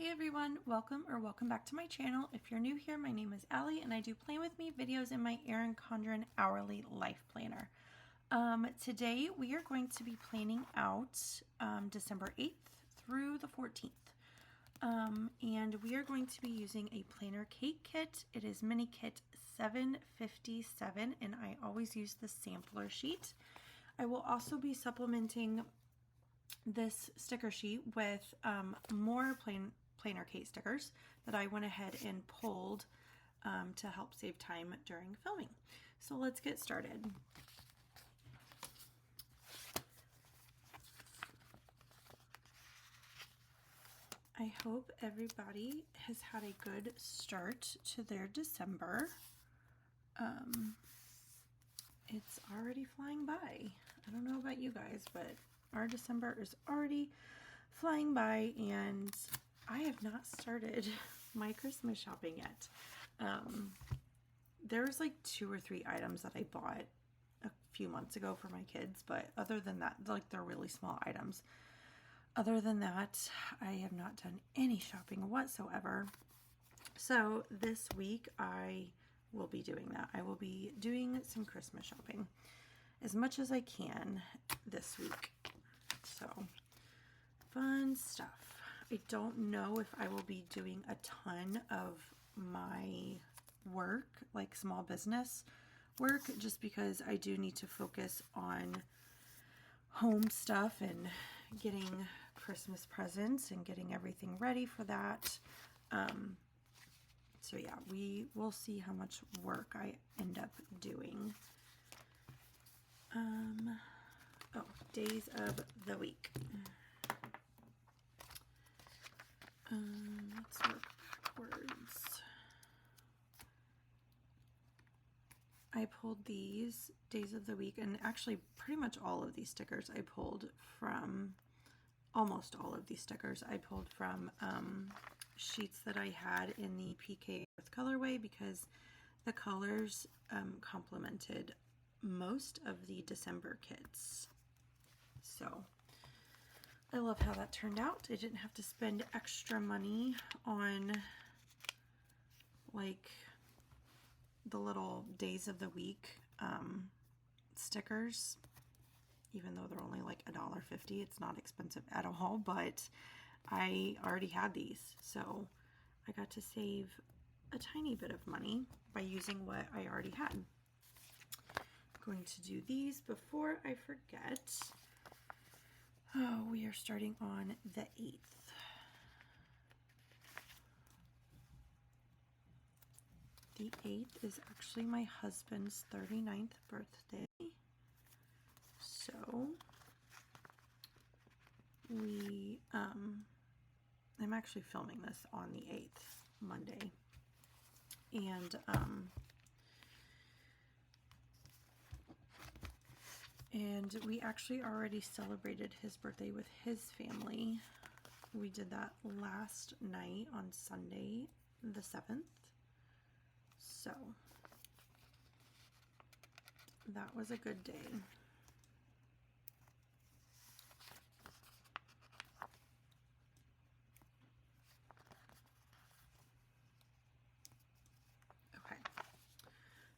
Hey everyone, welcome back to my channel. If you're new here, my name is Allie and I do Plan With Me videos in my Erin Condren Hourly Life Planner. Today we are going to be planning out December 8th through the 14th. And we are going to be using a PlannerKate kit. It is mini kit 757 and I always use the sampler sheet. I will also be supplementing this sticker sheet with more PlannerKate stickers that I went ahead and pulled to help save time during filming. So let's get started. I hope everybody has had a good start to their December. It's already flying by. I don't know about you guys, but our December is already flying by and I have not started my Christmas shopping yet. There was like 2 or 3 items that I bought a few months ago for my kids, but other than that, like they're really small items. Other than that, I have not done any shopping whatsoever. So this week I will be doing that. I will be doing some Christmas shopping as much as I can this week. So fun stuff. I don't know if I will be doing a ton of my work, like small business work, just because I do need to focus on home stuff and getting Christmas presents and getting everything ready for that. So yeah, we will see how much work I end up doing. Oh, days of the week. Let's work backwards. I pulled these days of the week, and actually pretty much all of these stickers I pulled from, almost all of these stickers I pulled from sheets that I had in the PK Earth colorway, because the colors complemented most of the December kits. So I love how that turned out. I didn't have to spend extra money on like the little days of the week stickers, even though they're only like $1.50. It's not expensive at all, but I already had these, so I got to save a tiny bit of money by using what I already had. I'm going to do these before I forget. Oh, we are starting on the 8th. The 8th is actually my husband's 39th birthday. So I'm actually filming this on the 8th, Monday. And we actually already celebrated his birthday with his family. We did that last night on Sunday, the 7th. So that was a good day. Okay,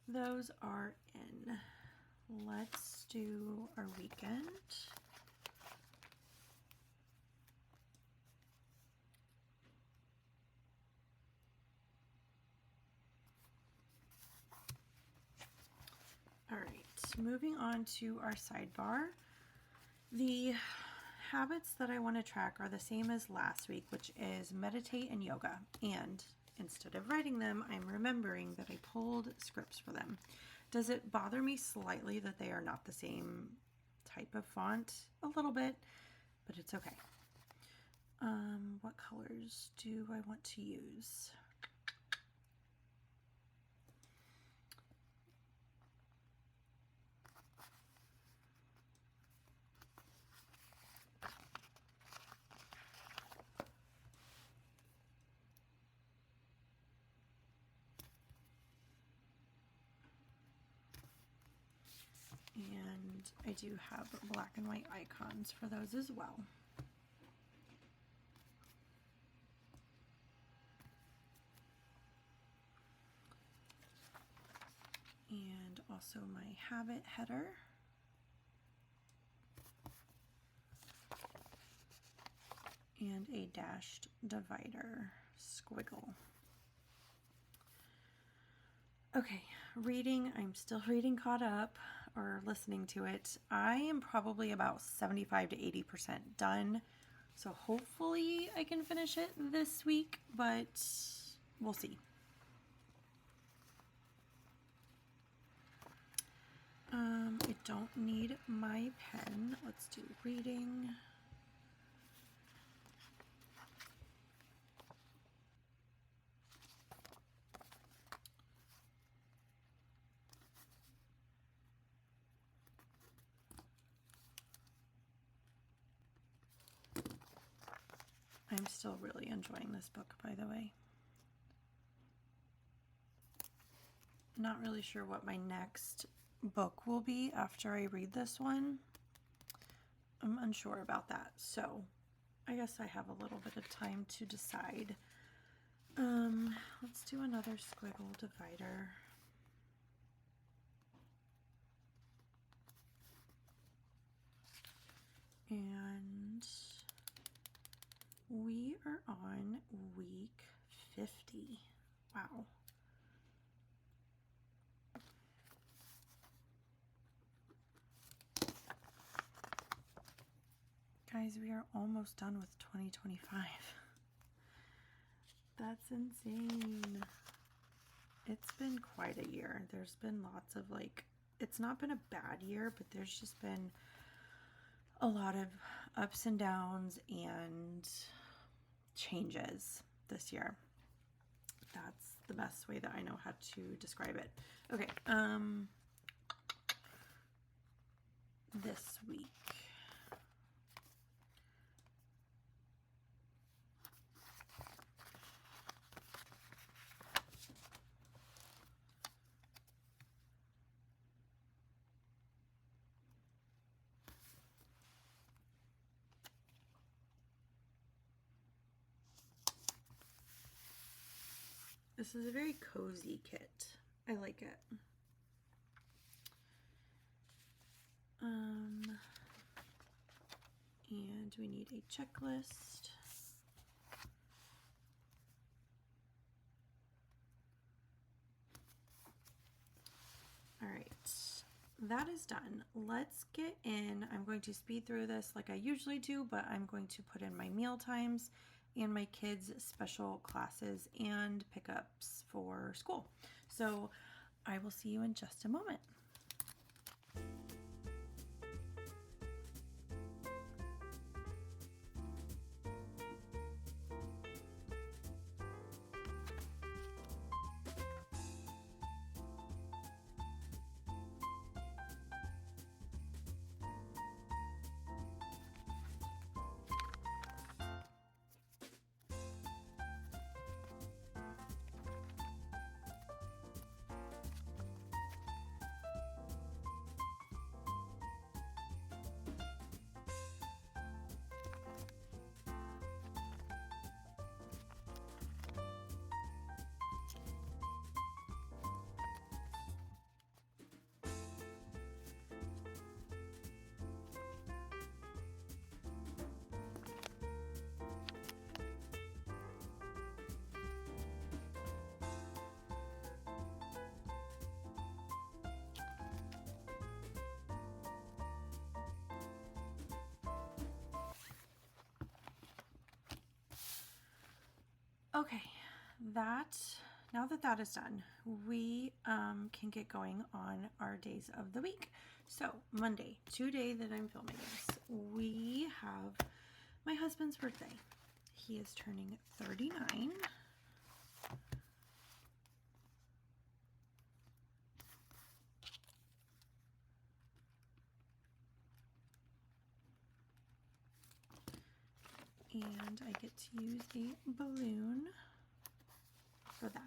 those are in. Let's do our weekend. All right, moving on to our sidebar. The habits that I want to track are the same as last week, which is meditate and yoga. And instead of writing them, I'm remembering that I pulled scripts for them. Does it bother me slightly that they are not the same type of font? A little bit, but it's okay. What colors do I want to use? And I do have black and white icons for those as well. also my habit header. And a dashed divider squiggle. Okay, reading. I'm still reading Caught Up, or listening to it. I am probably about 75 to 80% done. So hopefully I can finish it this week, but we'll see. I don't need my pen. Let's do reading. I'm still really enjoying this book, by the way. Not really sure what my next book will be after I read this one. I'm unsure about that, so I guess I have a little bit of time to decide. Let's do another squiggle divider. And we are on week 50. Wow. Guys, we are almost done with 2025. That's insane. It's been quite a year. There's been lots of it's not been a bad year, but there's just been a lot of ups and downs and changes this year. That's the best way that I know how to describe it. Okay, this week. This is a very cozy kit. I like it. And we need a checklist. All right, that is done. Let's get in. I'm going to speed through this like I usually do, but I'm going to put in my meal times and my kids' special classes and pickups for school. So I will see you in just a moment. Okay, now that is done, we can get going on our days of the week. So Monday, today that I'm filming this, we have my husband's birthday. He is turning 39. And I get to use a balloon for that.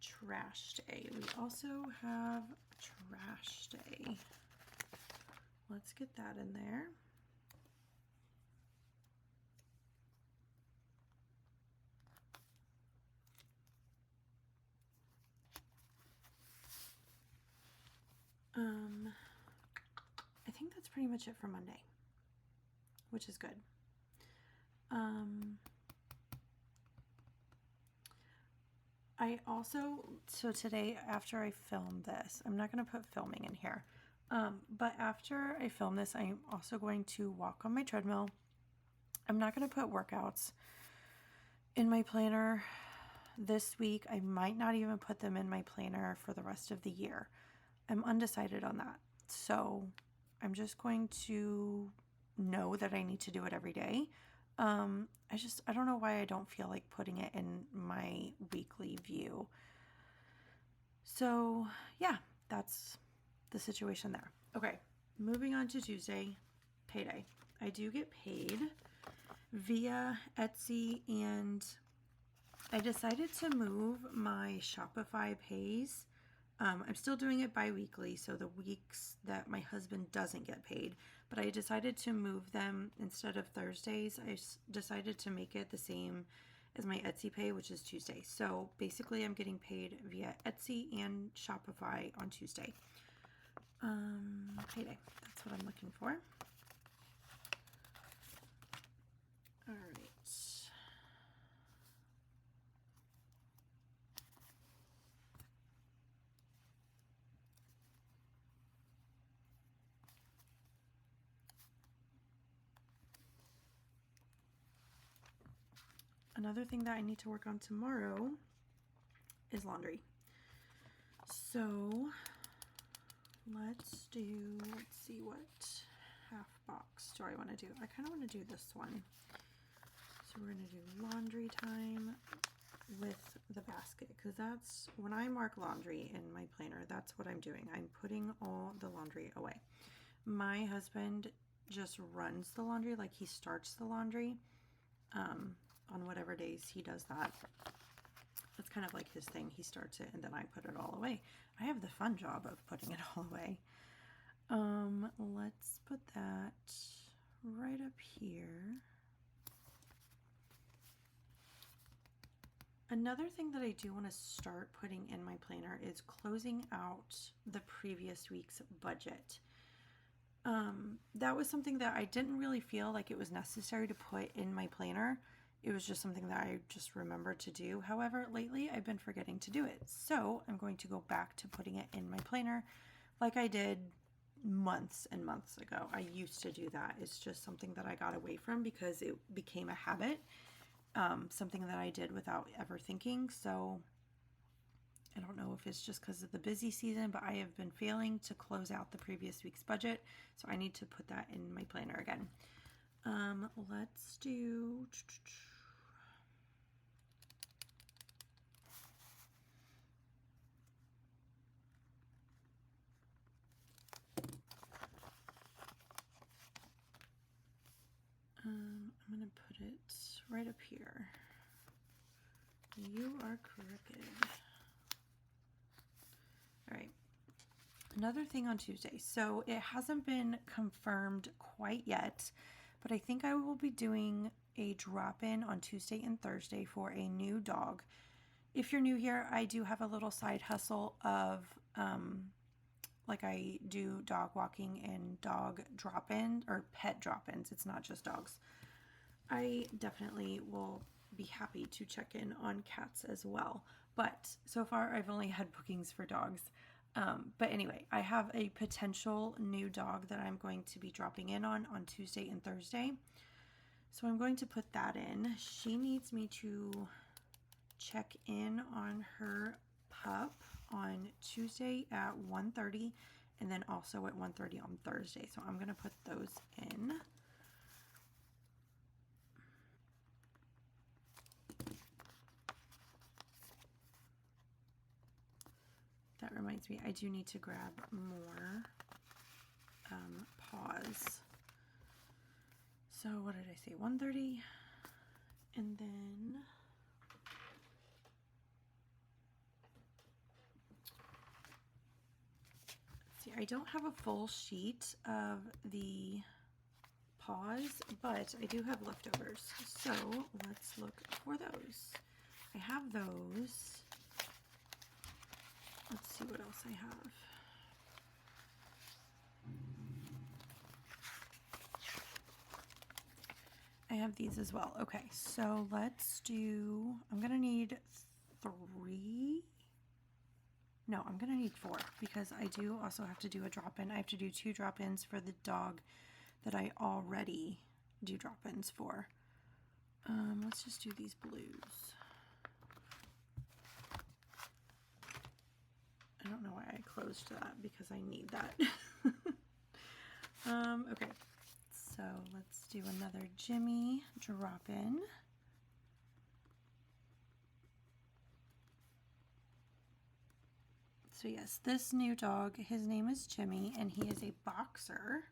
Trash day. We also have trash day. Let's get that in there. I think that's pretty much it for Monday, which is good. I also, so today after I film this, I'm not going to put filming in here, but after I film this, I'm also going to walk on my treadmill. I'm not going to put workouts in my planner this week. I might not even put them in my planner for the rest of the year. I'm undecided on that. So I'm just going to know that I need to do it every day. I don't know why I don't feel like putting it in my weekly view. So yeah, that's the situation there. Okay, moving on to Tuesday, payday. I do get paid via Etsy, and I decided to move my Shopify pays. I'm still doing it bi-weekly, so the weeks that my husband doesn't get paid, but I decided to move them. Instead of Thursdays, I decided to make it the same as my Etsy pay, which is Tuesday. So basically I'm getting paid via Etsy and Shopify on Tuesday. Payday, that's what I'm looking for. All right. Another thing that I need to work on tomorrow is laundry. So let's see, what half box do I want to do? I kind of want to do this one. So we're going to do laundry time with the basket, because that's when I mark laundry in my planner, that's what I'm doing. I'm putting all the laundry away. My husband just runs the laundry, like he starts the laundry on whatever days he does that. That's kind of like his thing. He starts it and then I put it all away. I have the fun job of putting it all away. Let's put that right up here. Another thing that I do want to start putting in my planner is closing out the previous week's budget. That was something that I didn't really feel like it was necessary to put in my planner. It was just something that I just remembered to do. However, lately I've been forgetting to do it. So I'm going to go back to putting it in my planner like I did months and months ago. I used to do that. It's just something that I got away from because it became a habit. Something that I did without ever thinking. So I don't know if it's just because of the busy season, but I have been failing to close out the previous week's budget. So I need to put that in my planner again. Let's do... I'm going to put it right up here. You are crooked. All right. Another thing on Tuesday. So it hasn't been confirmed quite yet, but I think I will be doing a drop-in on Tuesday and Thursday for a new dog. If you're new here, I do have a little side hustle of like I do dog walking and dog drop-in or pet drop-ins. It's not just dogs. I definitely will be happy to check in on cats as well. But so far I've only had bookings for dogs. But anyway, I have a potential new dog that I'm going to be dropping in on Tuesday and Thursday. So I'm going to put that in. She needs me to check in on her pup on Tuesday at 1:30 and then also at 1:30 on Thursday. So I'm going to put those in. That reminds me, I do need to grab more paws. So what did I say? 1:30, and then let's see, I don't have a full sheet of the paws, but I do have leftovers. So let's look for those. I have those. Let's see what else I have. I have these as well. Okay, so let's do, I'm going to need 3. No, I'm going to need 4 because I do also have to do a drop-in. I have to do 2 drop-ins for the dog that I already do drop-ins for. Let's just do these blues. I don't know why I closed that because I need that. Okay, so let's do another Jimmy drop-in. So yes, this new dog, his name is Jimmy, and he is a boxer.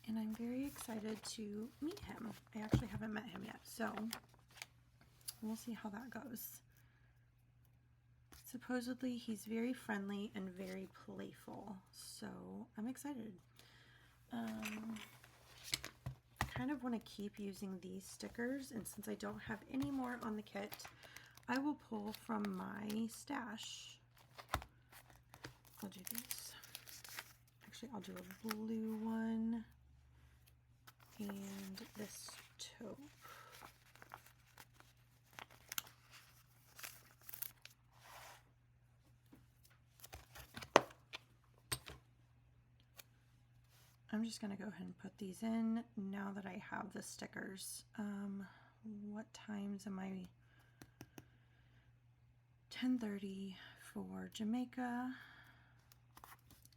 And I'm very excited to meet him. I actually haven't met him yet, so we'll see how that goes. Supposedly he's very friendly and very playful, so I'm excited. I kind of want to keep using these stickers, and since I don't have any more on the kit, I will pull from my stash. I'll do these. Actually, I'll do a blue one and this taupe. I'm just going to go ahead and put these in now that I have the stickers. What times am I? 10:30 for Jamaica,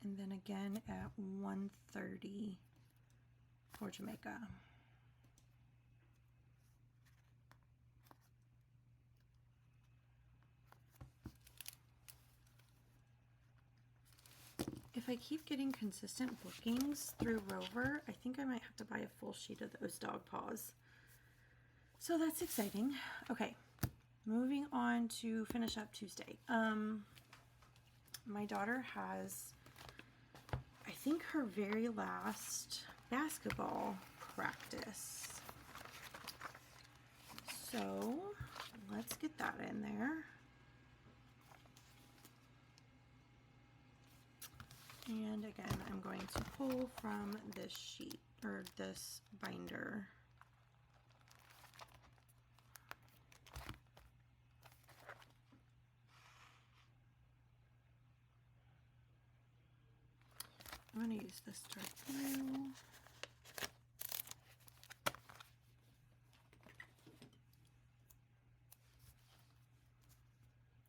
and then again at 1:30 for Jamaica. If I keep getting consistent bookings through Rover, I think I might have to buy a full sheet of those dog paws. So that's exciting. Okay, moving on to finish up Tuesday. My daughter has, I think, her very last basketball practice. So let's get that in there. And again, I'm going to pull from this sheet, or this binder. I'm going to use this dark blue.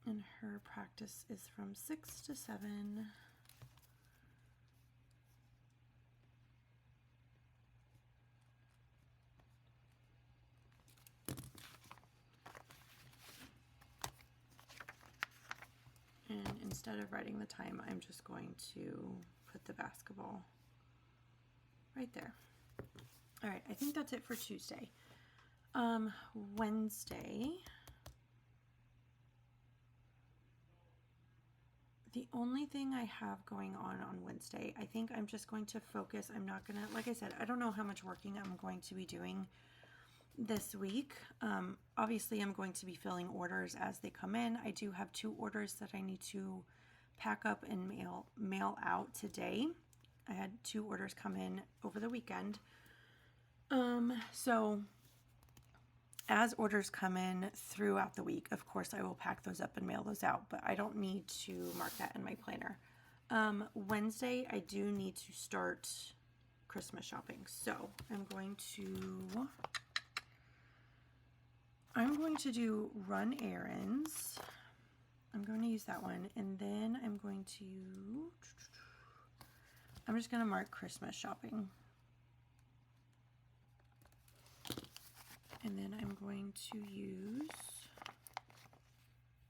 And her practice is from 6 to 7. And instead of writing the time, I'm just going to put the basketball right there. All right, I think that's it for Tuesday. Wednesday, the only thing I have going on Wednesday, I think I'm just going to focus. I'm not gonna, like I said, I don't know how much working I'm going to be doing this week. Obviously I'm going to be filling orders as they come in. I do have 2 orders that I need to pack up and mail out today. I had 2 orders come in over the weekend. So as orders come in throughout the week, of course I will pack those up and mail those out, but I don't need to mark that in my planner. Wednesday I do need to start Christmas shopping. So I'm going to do run errands. I'm going to use that one, and then I'm just going to mark Christmas shopping. And then I'm going to use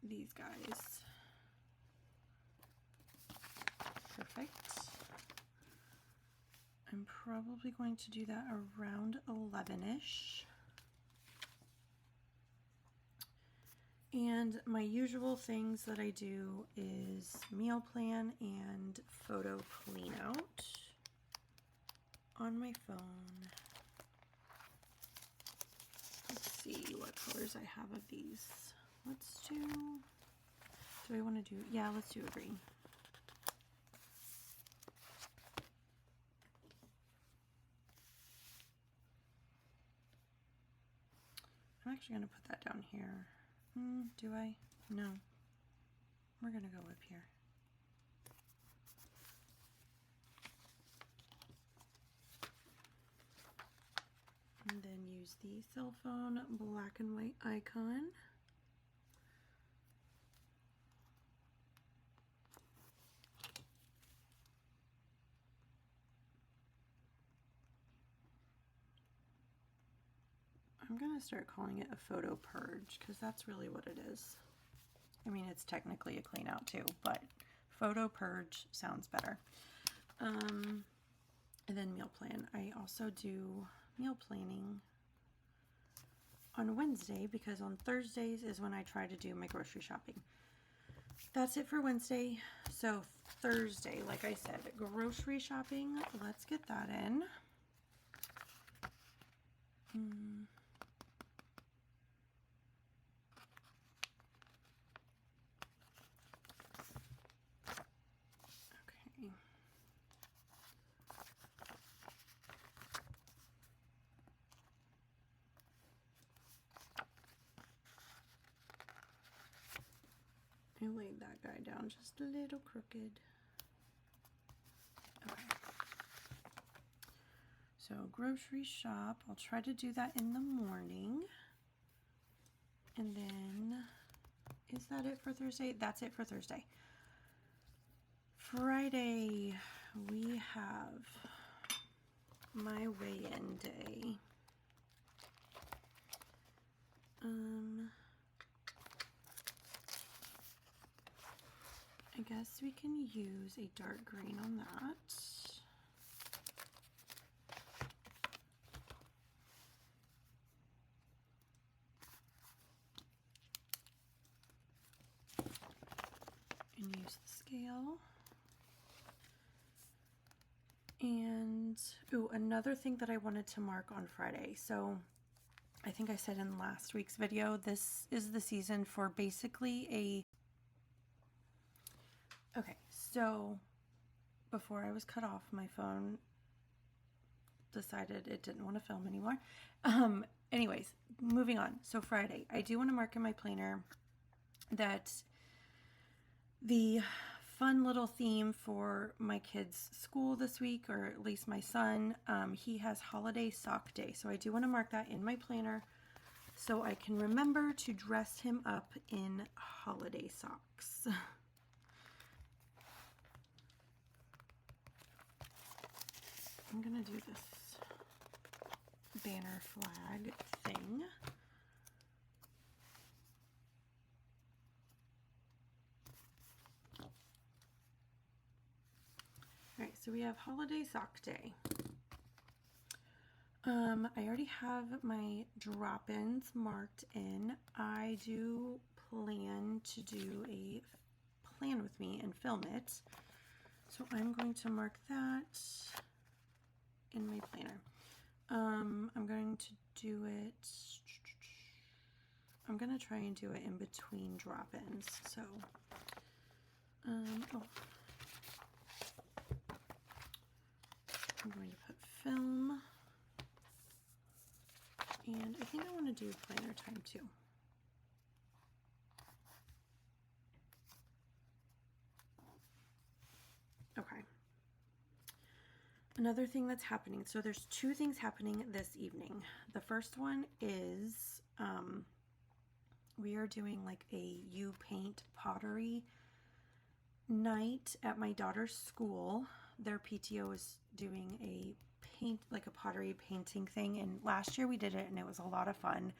these guys. Perfect. I'm probably going to do that around 11-ish. And my usual things that I do is meal plan and photo clean out on my phone. Let's see what colors I have of these. Let's do I want to do, yeah, let's do a green. actually going to put that down here. Do I? No. We're going to go up here. And then use the cell phone black and white icon. I'm going to start calling it a photo purge because that's really what it is. I mean, it's technically a clean out too, but photo purge sounds better. And then meal plan. I also do meal planning on Wednesday because on Thursdays is when I try to do my grocery shopping. That's it for Wednesday. So Thursday, like I said, grocery shopping. Let's get that in. Okay. I laid that guy down just a little crooked. Okay. So grocery shop, I'll try to do that in the morning. And then, is that it for Thursday? That's it for Thursday. Friday, we have my weigh-in day. I guess we can use a dark green on that. And use the scale. And, ooh, another thing that I wanted to mark on Friday. So, I think I said in last week's video, this is the season for basically a... Okay, so before I was cut off, my phone decided it didn't want to film anymore. Anyways, moving on. So Friday, I do want to mark in my planner that the fun little theme for my kids' school this week, or at least my son, he has holiday sock day. So I do want to mark that in my planner so I can remember to dress him up in holiday socks. I'm gonna do this banner flag thing. All right, so we have holiday sock day. I already have my drop-ins marked in. I do plan to do a plan with me and film it. So I'm going to mark that in my planner. I'm going to do it, I'm going to try and do it in between drop-ins. So, I'm going to put film, and I think I want to do planner time too. Okay. Another thing that's happening, so there's two things happening this evening. The first one is we are doing like a You Paint pottery night at my daughter's school. Their PTO is doing a paint, like a pottery painting thing, and last year we did it and it was a lot of fun.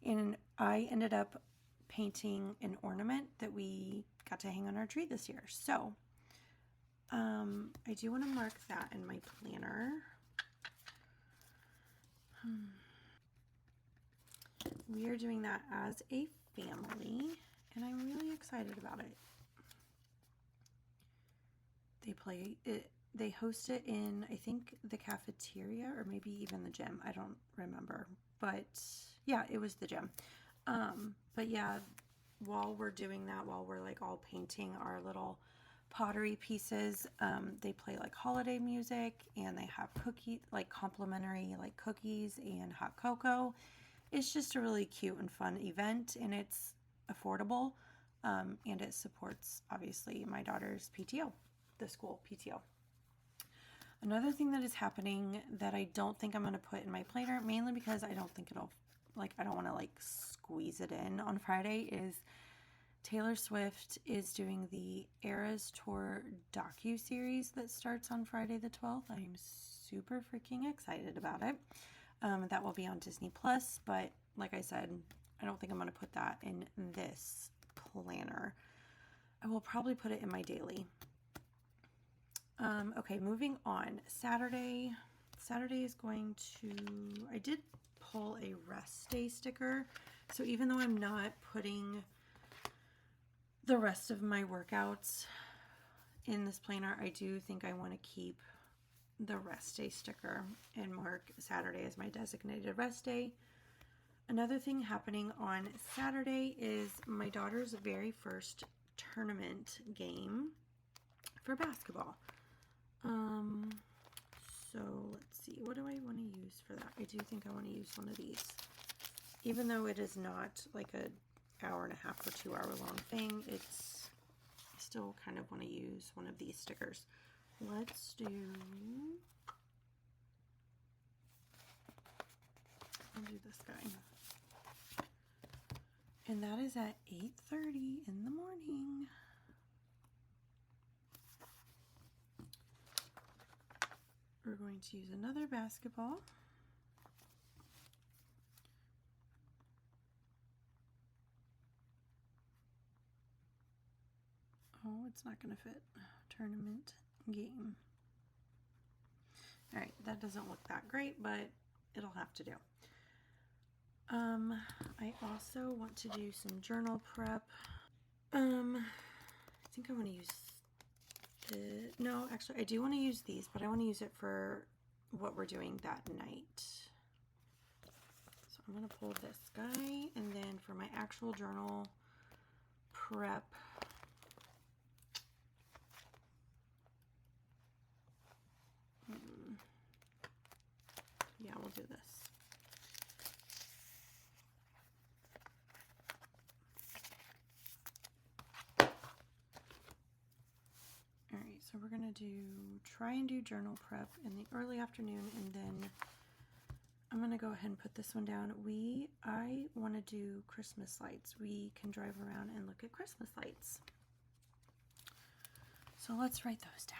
And I ended up painting an ornament that we got to hang on our tree this year. So I do want to mark that in my planner. We are doing that as a family, and I'm really excited about it. They play it, they host it in, I think, the cafeteria or maybe even the gym. I don't remember, but yeah, it was the gym. But yeah, while we're doing that, while we're like all painting our little pottery pieces, they play like holiday music, and they have cookie, like complimentary like cookies and hot cocoa, it's just a really cute and fun event, and it's affordable, and it supports, obviously, my daughter's PTO, the school PTO. Another thing that is happening that I don't think I'm going to put in my planner, mainly because I don't think it'll, I don't want to squeeze it in on Friday, is Taylor Swift is doing the Eras Tour docu-series that starts on Friday the 12th. I'm super freaking excited about it. That will be on Disney Plus, but like I said, I don't think I'm going to put that in this planner. I will probably put it in my daily. Okay, moving on. Saturday is going to, I did pull a rest day sticker. So even though I'm not putting the rest of my workouts in this planner, I do think I want to keep the rest day sticker and mark Saturday as my designated rest day. Another thing happening on Saturday is my daughter's very first tournament game for basketball. So let's see, what do I want to use for that? I do think I want to use one of these. Even though it is not like a hour and a half or 2 hour long thing, I still kind of want to use one of these stickers. Let's do, I'll do this guy. And that is at 8:30 in the morning. We're going to use another basketball. Oh, it's not going to fit. Tournament game. All right, that doesn't look that great, but it'll have to do. I also want to do some journal prep. I think I want to use no, actually, I do want to use these, but I want to use it for what we're doing that night. So I'm going to pull this guy, and then for my actual journal prep, yeah, we'll do this. So we're going to try and do journal prep in the early afternoon, and then I'm going to go ahead and put this one down. I want to do Christmas lights. We can drive around and look at Christmas lights. So let's write those down.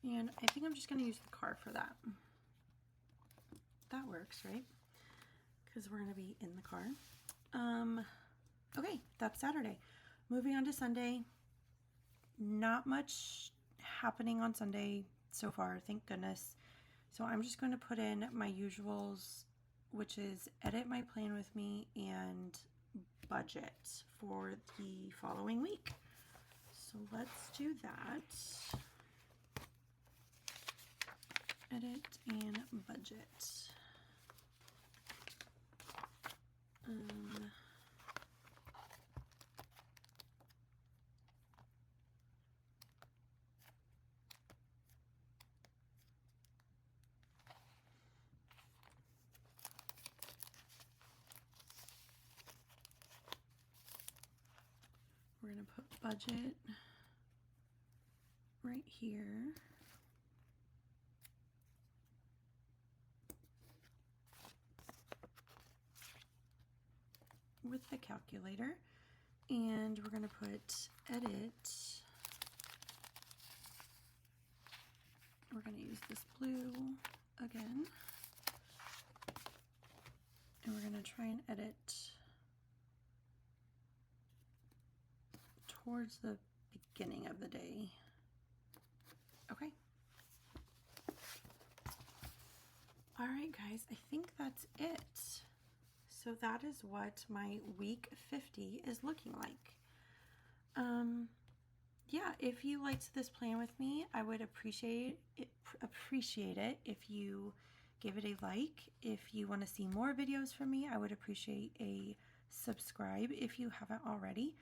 And I think I'm just going to use the car for that. That works, right? Because we're going to be in the car. Okay, that's Saturday. Moving on to Sunday. Not much happening on Sunday so far, thank goodness. So I'm just going to put in my usuals, which is edit my plan with me and budget for the following week. So let's do that. Edit and budget. We're going to put budget right here. With the calculator, and we're going to put edit. We're going to use this blue again, and we're going to try and edit towards the beginning of the day. Okay. All right, guys, I think that's it. So that is what my week 50 is looking like. yeah, if you liked this plan with me, I would appreciate it if you give it a like. If you want to see more videos from me, I would appreciate a subscribe if you haven't already.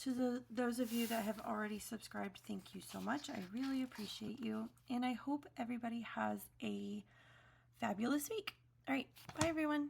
To those of you that have already subscribed, thank you so much. I really appreciate you, and I hope everybody has a fabulous week. All right, bye everyone.